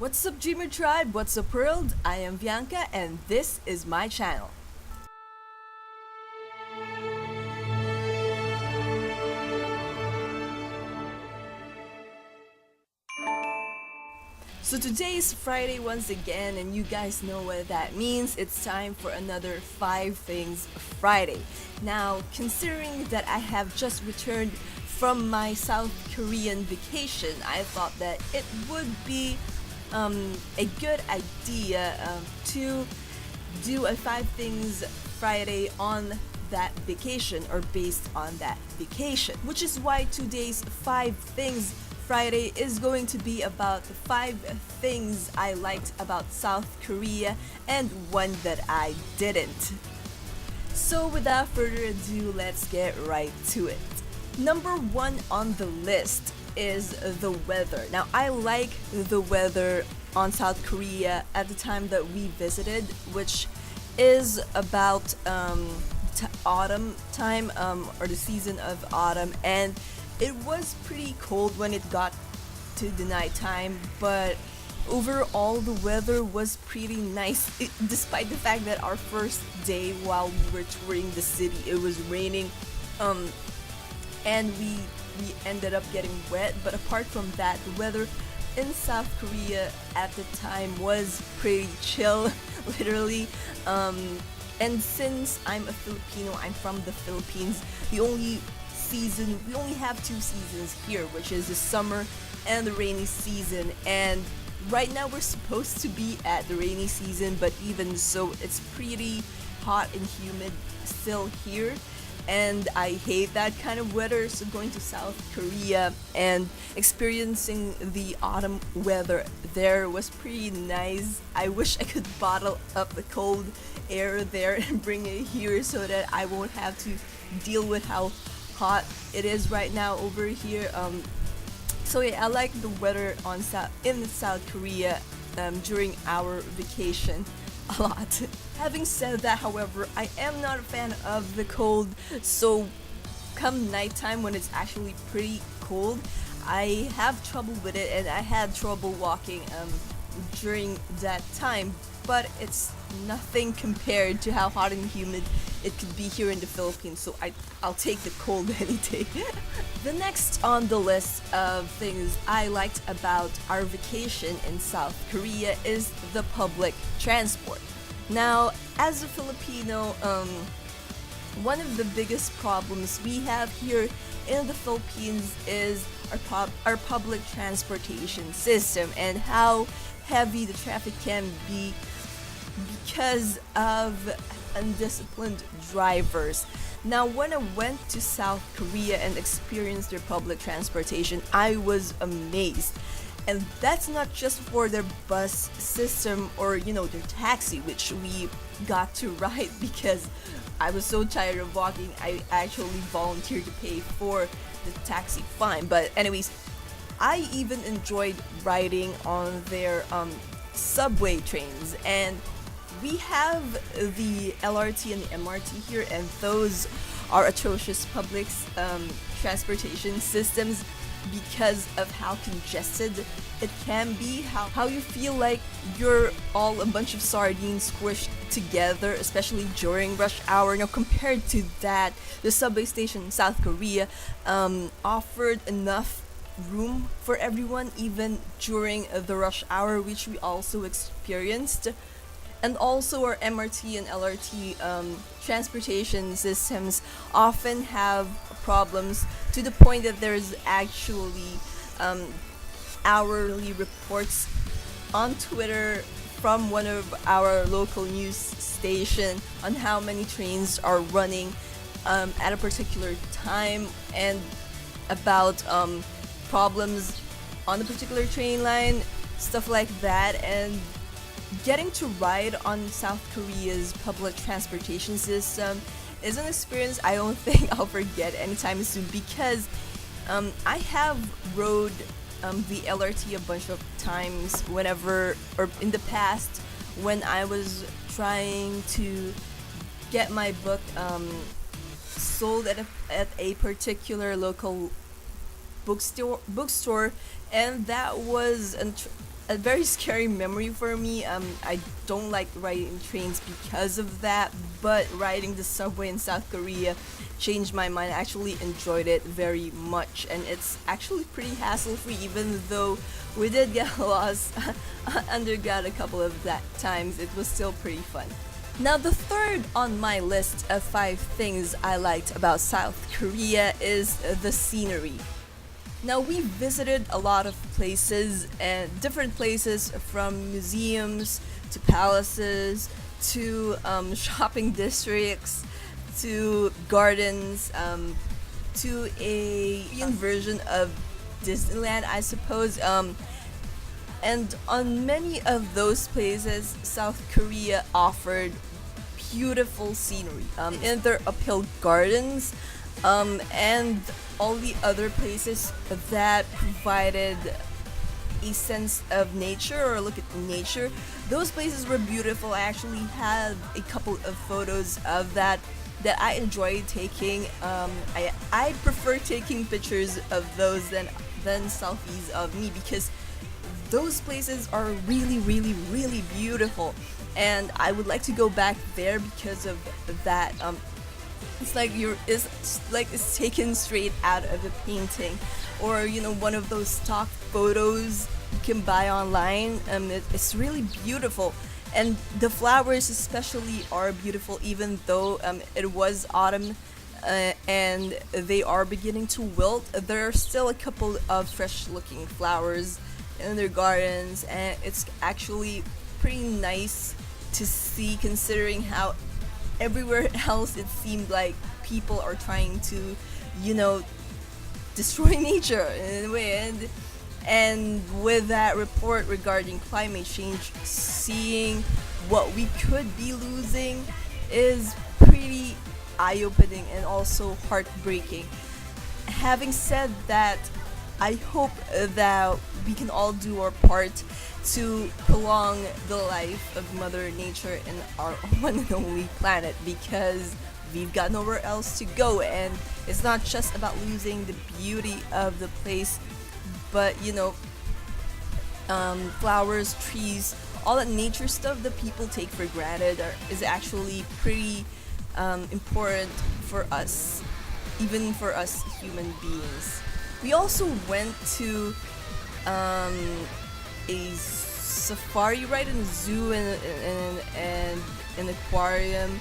What's up, Dreamer Tribe? What's up, world? I am Bianca, and this is my channel. So today is Friday once again, and you guys know what that means. It's time for another 5 Things Friday. Now, considering that I have just returned from my South Korean vacation, I thought that it would be a good idea to do a 5 Things Friday on that vacation or based on that vacation. Which is why today's 5 Things Friday is going to be about the 5 things I liked about South Korea and one that I didn't. So without further ado, let's get right to it. Number 1 on the list is the weather. Now, I like the weather on South Korea at the time that we visited, which is about autumn time, or the season of autumn, and it was pretty cold when it got to the nighttime, but overall the weather was pretty nice, despite the fact that our first day while we were touring the city it was raining, and we ended up getting wet. But apart from that, the weather in South Korea at the time was pretty chill literally. And since I'm a Filipino, I'm from the Philippines, we only have 2 seasons here, which is the summer and the rainy season. And right now we're supposed to be at the rainy season, but even so, it's pretty hot and humid still here, and I hate that kind of weather. So going to South Korea and experiencing the autumn weather there was pretty nice. I wish I could bottle up the cold air there and bring it here so that I won't have to deal with how hot it is right now over here. So yeah, I like the weather in South Korea during our vacation a lot. Having said that, however, I am not a fan of the cold, so come nighttime when it's actually pretty cold, I have trouble with it, and I had trouble walking during that time. But it's nothing compared to how hot and humid it could be here in the Philippines, so I'll take the cold any day. The next on the list of things I liked about our vacation in South Korea is the public transport. Now, as a Filipino, one of the biggest problems we have here in the Philippines is our public transportation system and how heavy the traffic can be because of undisciplined drivers. Now, when I went to South Korea and experienced their public transportation, I was amazed. And that's not just for their bus system or, their taxi, which we got to ride because I was so tired of walking. I actually volunteered to pay for the taxi fine. But anyways, I even enjoyed riding on their subway trains, and we have the LRT and the MRT here, and those are atrocious public transportation systems because of how congested it can be, how you feel like you're all a bunch of sardines squished together, especially during rush hour. Now, compared to that, the subway station in South Korea offered enough room for everyone even during the rush hour, which we also experienced. And also our MRT and LRT transportation systems often have problems to the point that there's actually hourly reports on Twitter from one of our local news station on how many trains are running at a particular time, and about problems on the particular train line, stuff like that. And getting to ride on South Korea's public transportation system is an experience I don't think I'll forget anytime soon, because I have rode the LRT a bunch of times whenever, or in the past, when I was trying to get my book sold at a particular local bookstore, and that was a very scary memory for me. I don't like riding trains because of that, but riding the subway in South Korea changed my mind. I actually enjoyed it very much, and it's actually pretty hassle-free, even though we did get lost underground a couple of that times. It was still pretty fun. Now, the third on my list of 5 things I liked about South Korea is the scenery. Now, we visited a lot of places, and different places, from museums to palaces to shopping districts to gardens, to a Korean version of Disneyland, I suppose. And on many of those places, South Korea offered beautiful scenery in their uphill gardens, and all the other places that provided a sense of nature or a look at nature. Those places were beautiful. I actually had a couple of photos of that I enjoyed taking. I prefer taking pictures of those than selfies of me, because those places are really, really, really beautiful, and I would like to go back there because of that. It's like it's taken straight out of a painting, or one of those stock photos you can buy online. It's really beautiful, and the flowers especially are beautiful, even though it was autumn. And they are beginning to wilt. There are still a couple of fresh looking flowers in their gardens, and it's actually pretty nice to see, considering how everywhere else it seemed like people are trying to destroy nature in a way. And with that report regarding climate change, seeing what we could be losing is pretty eye-opening and also heartbreaking. Having said that, I hope that we can all do our part to prolong the life of Mother Nature in our one and only planet, because we've got nowhere else to go. And it's not just about losing the beauty of the place, but flowers, trees, all that nature stuff that people take for granted is actually pretty important for us, even for us human beings. We also went to a safari ride in a zoo and an aquarium.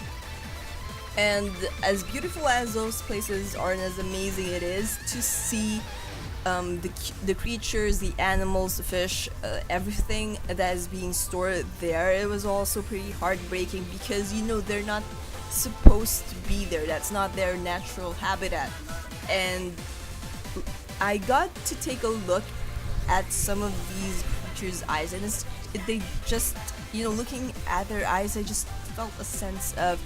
And as beautiful as those places are, and as amazing it is to see the creatures, the animals, the fish, everything that is being stored there, it was also pretty heartbreaking, because they're not supposed to be there. That's not their natural habitat. And I got to take a look at some of these creatures' eyes, and they just, looking at their eyes, I just felt a sense of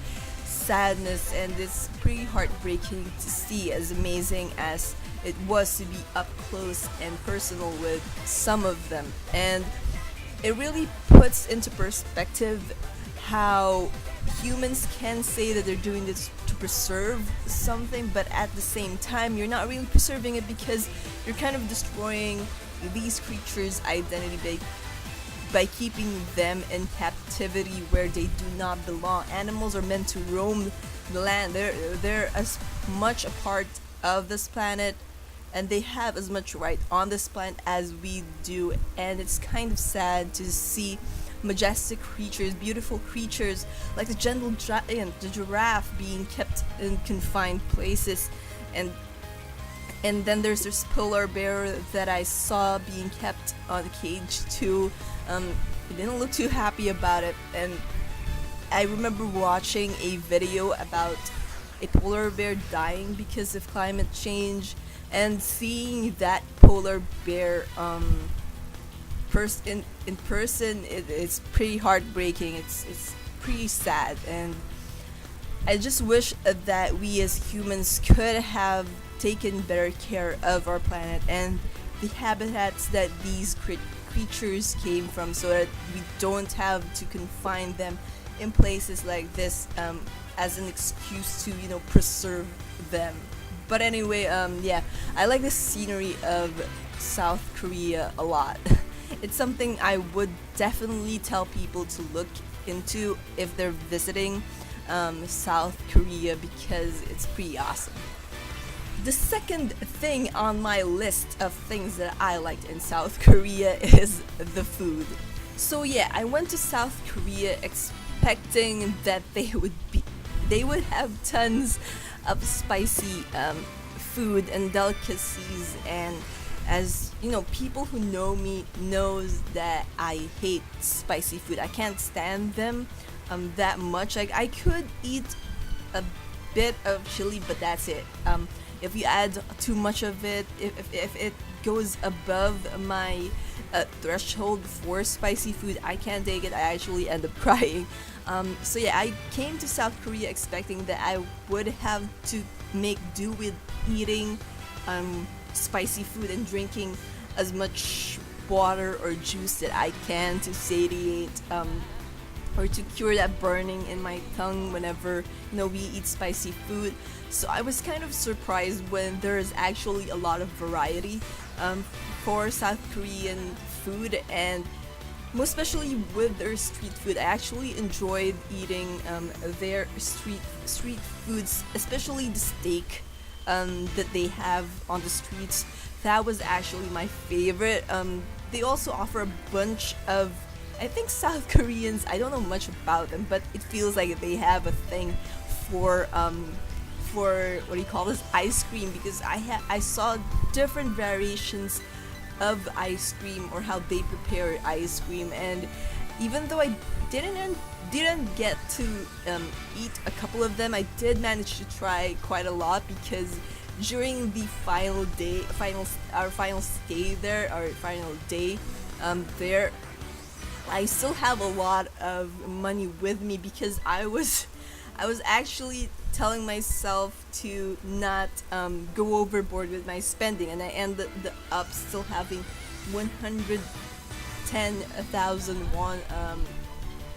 sadness, and it's pretty heartbreaking to see, as amazing as it was to be up close and personal with some of them. And it really puts into perspective how humans can say that they're doing this to preserve something, but at the same time you're not really preserving it, because you're kind of destroying these creatures' identity by keeping them in captivity where they do not belong. Animals are meant to roam the land. They're as much a part of this planet, and they have as much right on this planet as we do. And it's kind of sad to see majestic creatures, beautiful creatures like the gentle giant, the giraffe, being kept in confined places. And then there's this polar bear that I saw being kept on the cage too. He didn't look too happy about it, and I remember watching a video about a polar bear dying because of climate change, and seeing that polar bear in person, it's pretty heartbreaking. It's pretty sad, and I just wish that we as humans could have taken better care of our planet and the habitats that these creatures came from, so that we don't have to confine them in places like this as an excuse to preserve them. But anyway, I like the scenery of South Korea a lot. it's something I would definitely tell people to look into if they're visiting South Korea, because it's pretty awesome. The second thing on my list of things that I liked in South Korea is the food. So yeah, I went to South Korea expecting that they would have tons of spicy food and delicacies, and as you know, people who know me knows that I hate spicy food. I can't stand them that much. Like, I could eat a bit of chili, but that's it. If you add too much of it, if it goes above my threshold for spicy food, I can't take it. I actually end up crying. So yeah, I came to South Korea expecting that I would have to make do with eating spicy food and drinking as much water or juice that I can to satiate or to cure that burning in my tongue whenever we eat spicy food. So I was kind of surprised when there is actually a lot of variety for South Korean food, and most especially with their street food. I actually enjoyed eating their street foods, especially the steak that they have on the streets. That was actually my favorite. They also offer a bunch of, I think, South Koreans. I don't know much about them, but it feels like they have a thing for what do you call this, ice cream, because I saw different variations of ice cream or how they prepare ice cream. And even though I didn't get to eat a couple of them, I did manage to try quite a lot, because during the final stay there, our final day there, I still have a lot of money with me, because I was actually telling myself to not go overboard with my spending, and I ended up still having 110,000 won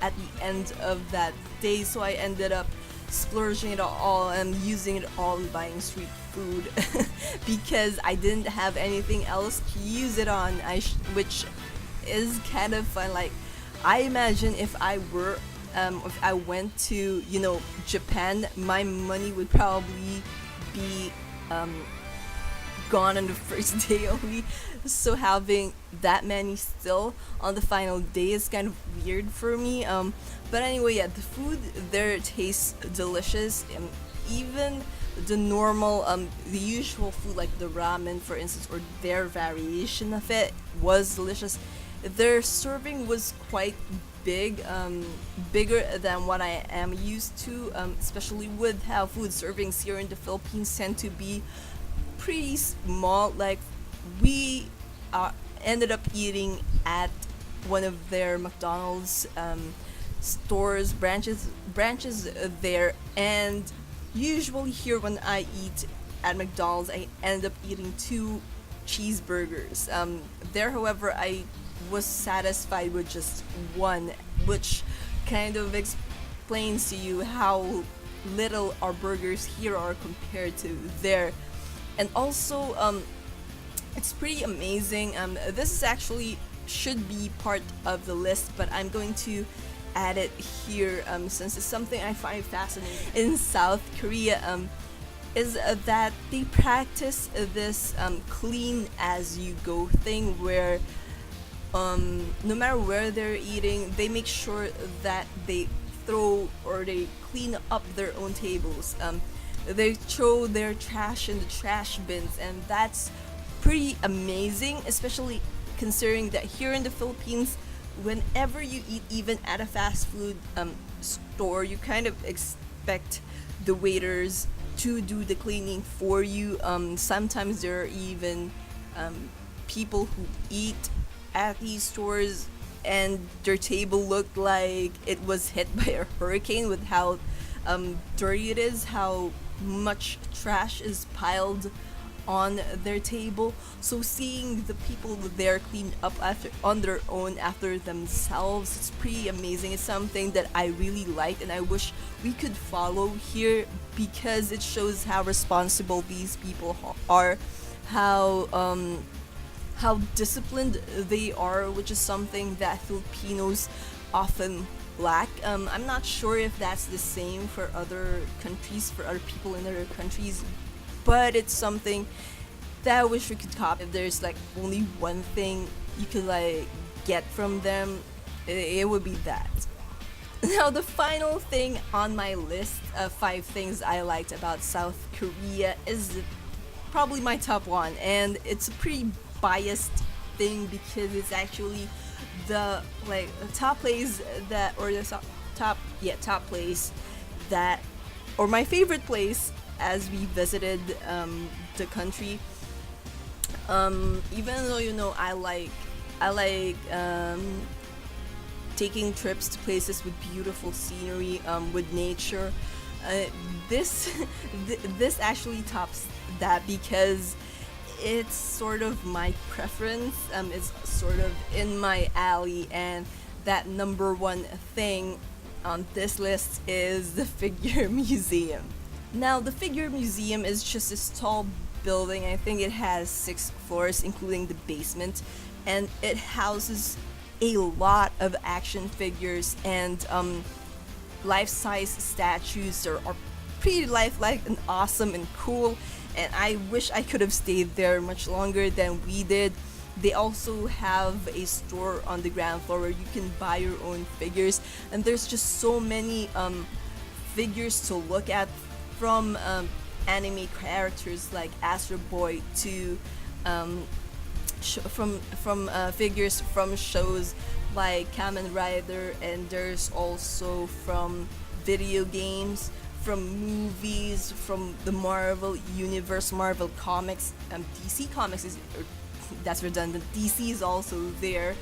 at the end of that day. So I ended up splurging it all and using it all in buying street food because I didn't have anything else to use it on. Which is kind of fun. Like, I imagine if I went to Japan, my money would probably be gone on the first day only. So having that many still on the final day is kind of weird for me. But anyway, yeah, the food there tastes delicious. Even the normal, the usual food like the ramen, for instance, or their variation of it was delicious. Their serving was quite big, bigger than what I am used to, especially with how food servings here in the Philippines tend to be pretty small. Like, we ended up eating at one of their McDonald's stores, branches there, and usually here when I eat at McDonald's, I end up eating 2 cheeseburgers. There, however, I was satisfied with just one, which kind of explains to you how little our burgers here are compared to there. And also, it's pretty amazing. This is actually should be part of the list, but I'm going to add it here since it's something I find fascinating in South Korea. Is that they practice this clean as you go thing, where no matter where they're eating, they make sure that they throw or they clean up their own tables. They throw their trash in the trash bins, and that's pretty amazing, especially considering that here in the Philippines, whenever you eat, even at a fast food store, you kind of expect the waiters to do the cleaning for you. Sometimes there are even people who eat at these stores and their table looked like it was hit by a hurricane with how dirty it is, how much trash is piled on their table. So seeing the people there clean up on their own after themselves, it's pretty amazing. It's something that I really liked, and I wish we could follow here, because it shows how responsible these people are, how how disciplined they are, which is something that Filipinos often lack. I'm not sure if that's the same for other countries, for other people in other countries, but it's something that I wish we could copy. If there's like only one thing you could like get from them, it would be that. Now, the final thing on my list of 5 things I liked about South Korea is probably my top one, and it's a pretty biased thing because it's actually the like top place that, or the top place that, or my favorite place as we visited the country. Even though I like taking trips to places with beautiful scenery, with nature. This this actually tops that because it's sort of my preference. It's sort of in my alley, and that number one thing on this list is the Figure Museum. Now, the Figure Museum is just this tall building. I think it has 6 floors, including the basement, and it houses a lot of action figures and life-size statues are pretty lifelike and awesome and cool. And I wish I could have stayed there much longer than we did. They also have a store on the ground floor where you can buy your own figures, and there's just so many figures to look at, from anime characters like Astro Boy to from figures from shows like Kamen Rider, and there's also from video games, from movies, from the Marvel Universe, Marvel Comics, DC Comics is, or that's redundant. DC is also there.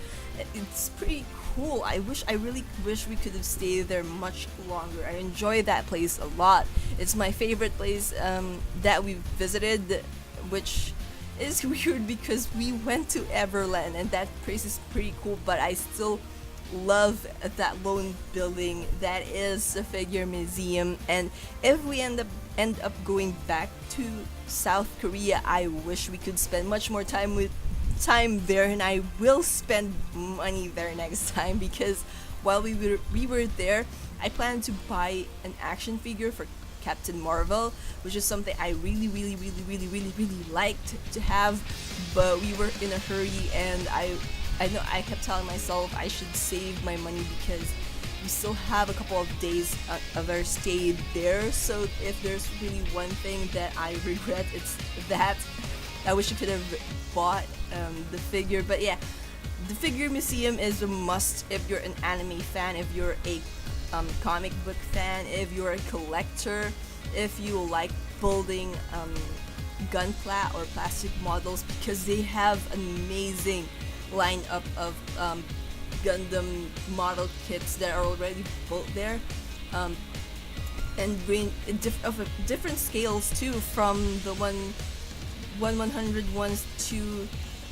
It's pretty cool. I really wish we could have stayed there much longer. I enjoy that place a lot. It's my favorite place that we visited, which is weird because we went to Everland and that place is pretty cool, but I still love that lone building that is the Figure Museum. And if we end up going back to South Korea, I wish we could spend much more time there, and I will spend money there next time because while we were there, I planned to buy an action figure for Captain Marvel, which is something I really liked to have, but we were in a hurry, and I know I kept telling myself I should save my money because we still have a couple of days of our stay there. So if there's really one thing that I regret, it's that I wish I could have bought the figure. But yeah, the Figure Museum is a must if you're an anime fan, if you're a comic book fan, if you're a collector, if you like building gunpla or plastic models, because they have an amazing lineup of Gundam model kits that are already built there, and bring of different scales too, from the 100 ones to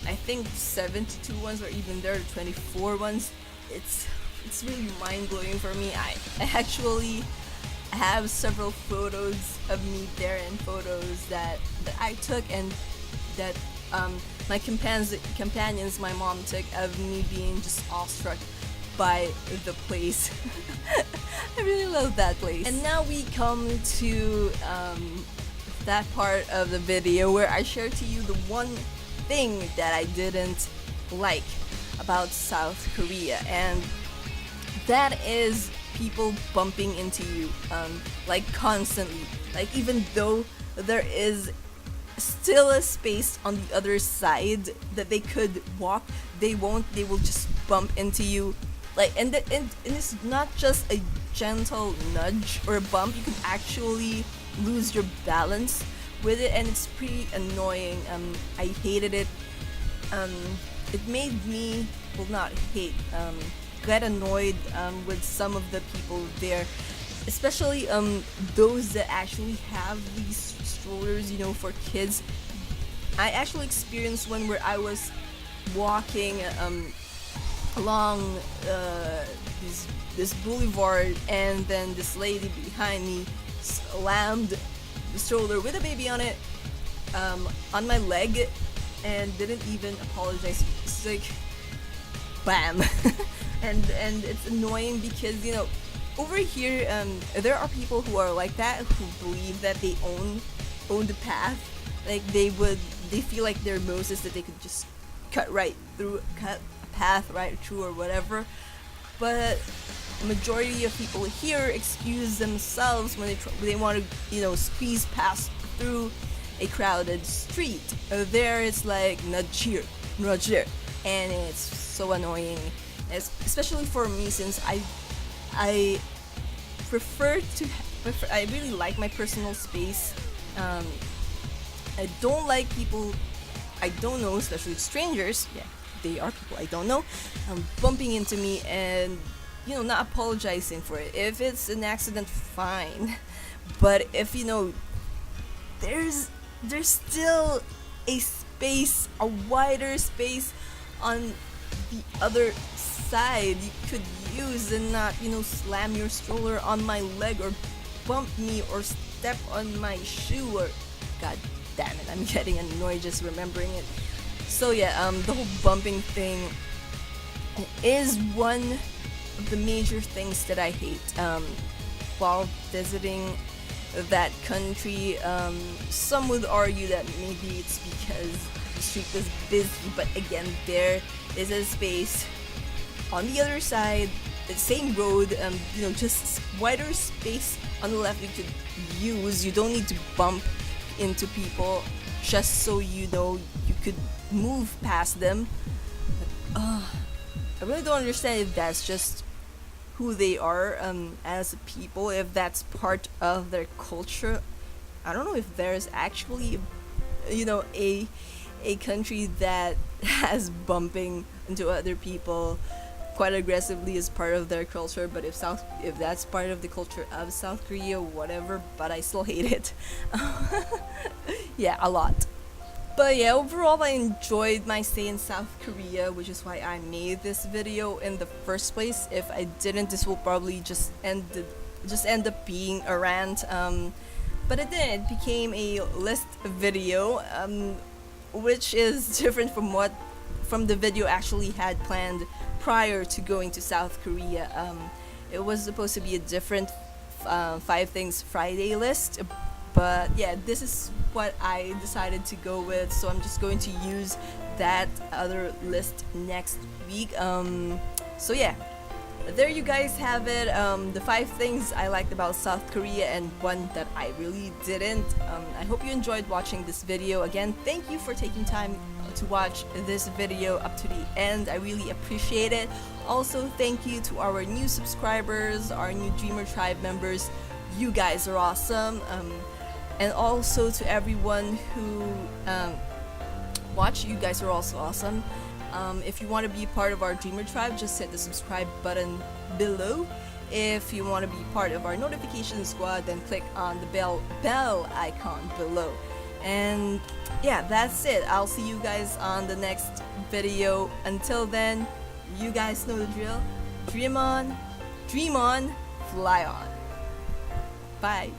I think 72 ones, or even there are 24 ones. It's really mind-blowing for me. I actually have several photos of me there, and photos that I took, and that my companions, my mom took, of me being just awestruck by the place. I really love that place. And now we come to that part of the video where I share to you the one thing that I didn't like about South Korea, and that is people bumping into you like constantly. Like, even though there is still a space on the other side that they could walk, they won't. They will just bump into you. Like, and it's not just a gentle nudge or a bump. You can actually lose your balance with it, and it's pretty annoying. I hated it. It made me, well, not hate, get annoyed with some of the people there, especially those that actually have these strollers, for kids. I actually experienced one where I was walking along this boulevard, and then this lady behind me slammed the stroller with a baby on it on my leg, and didn't even apologize. It's like, bam. And it's annoying because, you know, over here, there are people who are like that, who believe that they own the path. Like they feel like they're Moses, that they could just cut a path right through or whatever. But majority of people here excuse themselves when they want to, you know, squeeze past through a crowded street. There it's like nudge here, nudge there, and it's so annoying, especially for me, since I I really like my personal space. I don't like people I don't know, especially strangers. Yeah, they are people I don't know, bumping into me and, you know, not apologizing for it. If it's an accident, fine. But if, you know, there's still a space, a wider space on the other side you could use, and not, you know, slam your stroller on my leg or bump me or step on my shoe, or god damn it, I'm getting annoyed just remembering it. So yeah, the whole bumping thing is one of the major things that I hate. While visiting that country, some would argue that maybe it's because the street was busy, but again, there is a space on the other side, the same road, you know, just wider space on the left you could use. You don't need to bump into people just so you know you could move past them. I really don't understand if that's just who they are as a people, if that's part of their culture. I don't know if there's actually, you know, a country that has bumping into other people quite aggressively as part of their culture, but if that's part of the culture of South Korea, whatever, but I still hate it. Yeah, a lot. But yeah, overall I enjoyed my stay in South Korea, which is why I made this video in the first place. If I didn't, this will probably just end up being a rant. But it didn't. It became a list video, which is different from the video I actually had planned prior to going to South Korea. It was supposed to be a different 5 Things Friday list, but yeah, this is what I decided to go with, so I'm just going to use that other list next week. So yeah, there you guys have it, the 5 things I liked about South Korea and one that I really didn't. I hope you enjoyed watching this video. Again, thank you for taking time to watch this video up to the end. I really appreciate it. Also, thank you to our new subscribers, our new Dreamer Tribe members. You guys are awesome. And also to everyone who watch, you guys are also awesome. If you want to be part of our Dreamer Tribe, just hit the subscribe button below. If you want to be part of our notification squad, then click on the bell icon below. And yeah, that's it. I'll see you guys on the next video. Until then, you guys know the drill. Dream on, fly on. Bye.